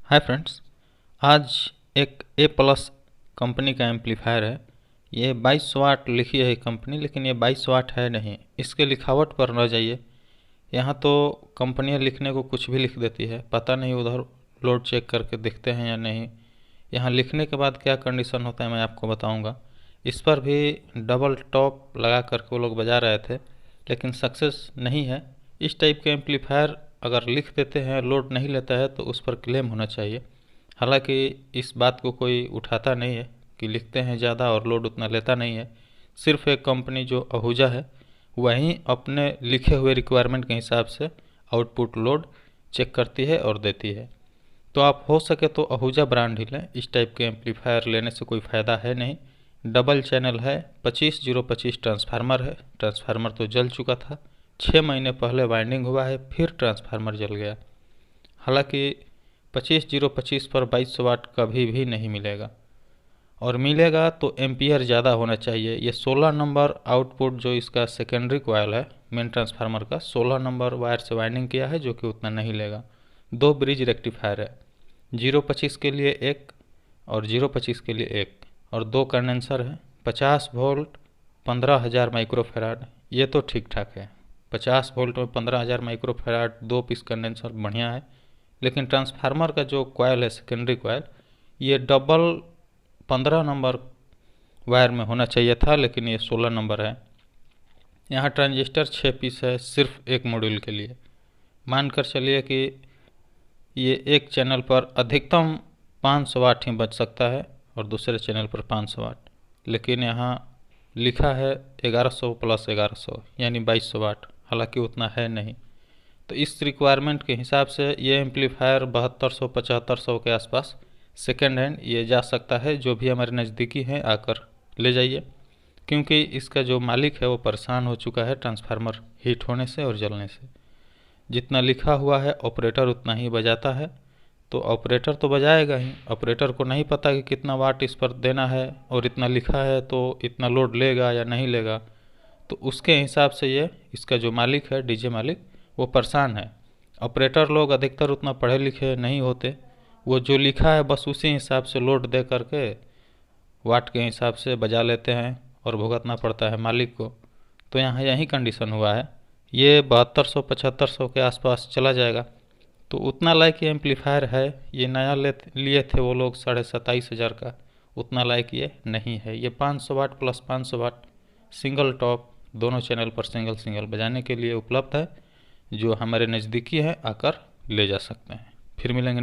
Hi friends, आज एक ए plus company का एम्पलीफायर है। ये 22 वाट लिखी है कंपनी, लेकिन ये 22 वाट है नहीं। इसके लिखावट पर न जाइए। यहाँ तो कंपनियाँ लिखने को कुछ भी लिख देती है, पता नहीं उधर लोड चेक करके देखते हैं या नहीं। यहाँ लिखने के बाद क्या कंडीशन होता है मैं आपको बताऊँगा। इस पर भी डबल टॉप लगा करके वो लोग बजा रहे थे, लेकिन सक्सेस नहीं है। इस टाइप के एम्पलीफायर अगर लिख देते हैं, लोड नहीं लेता है, तो उस पर क्लेम होना चाहिए। हालांकि इस बात को कोई उठाता नहीं है कि लिखते हैं ज़्यादा और लोड उतना लेता नहीं है। सिर्फ एक कंपनी जो आहूजा है वहीं अपने लिखे हुए रिक्वायरमेंट के हिसाब से आउटपुट लोड चेक करती है और देती है। तो आप हो सके तो आहूजा ब्रांड ही लें। इस टाइप के एम्पलीफायर लेने से कोई फ़ायदा है नहीं। डबल चैनल है, 25-025 ट्रांसफार्मर है। ट्रांसफार्मर तो जल चुका था, 6 महीने पहले वाइंडिंग हुआ है, फिर ट्रांसफार्मर जल गया। हालांकि 25-025 पर 22 वाट कभी भी नहीं मिलेगा, और मिलेगा तो एम्पियर ज़्यादा होना चाहिए। ये 16 नंबर आउटपुट जो इसका सेकेंडरी कॉयल है मेन ट्रांसफार्मर का, 16 नंबर वायर से वाइंडिंग किया है, जो कि उतना नहीं लेगा। 2 ब्रिज रेक्टिफायर है, 025 के लिए एक और 025 के लिए एक, और 2 कंडेंसर है। 50 वोल्ट 15,000 माइक्रोफेराड, ये तो ठीक ठाक है। 50 वोल्ट में 15,000 माइक्रोफेराड, 2 पीस कंडेंसर बढ़िया है। लेकिन ट्रांसफार्मर का जो कॉयल है सेकेंडरी कॉयल, ये डबल 15 नंबर वायर में होना चाहिए था, लेकिन ये 16 नंबर है। यहाँ ट्रांजिस्टर 6 पीस है सिर्फ एक मॉड्यूल के लिए। मानकर चलिए कि ये एक चैनल पर अधिकतम 500 वाट ही बच सकता है और दूसरे चैनल पर 500 वाट, लेकिन यहाँ लिखा है 1100 प्लस 1100 यानी 2200 वाट, हालांकि उतना है नहीं। तो इस रिक्वायरमेंट के हिसाब से ये एम्पलीफायर 7200-7500 के आसपास सेकेंड हैंड ये जा सकता है। जो भी हमारे नज़दीकी हैं आकर ले जाइए, क्योंकि इसका जो मालिक है वो परेशान हो चुका है ट्रांसफार्मर हीट होने से और जलने से। जितना लिखा हुआ है ऑपरेटर उतना ही बजाता है, तो ऑपरेटर तो बजाएगा ही। ऑपरेटर को नहीं पता कि कितना वाट इस पर देना है, और इतना लिखा है तो इतना लोड लेगा या नहीं लेगा। तो उसके हिसाब से ये इसका जो मालिक है डीजे मालिक, वो परेशान है। ऑपरेटर लोग अधिकतर उतना पढ़े लिखे नहीं होते, वो जो लिखा है बस उसी हिसाब से लोड दे करके वाट के हिसाब से बजा लेते हैं और भुगतना पड़ता है मालिक को। तो यहाँ यही कंडीशन हुआ है। ये 7200-7500 के आसपास चला जाएगा। तो उतना लायक ये एम्पलीफायर है। ये नया लिए थे वो लोग 27,500 का, उतना लायक ये नहीं है। ये 500 वाट प्लस 500 वाट सिंगल टॉप दोनों चैनल पर सिंगल सिंगल बजाने के लिए उपलब्ध है। जो हमारे नज़दीकी है आकर ले जा सकते हैं। फिर मिलेंगे।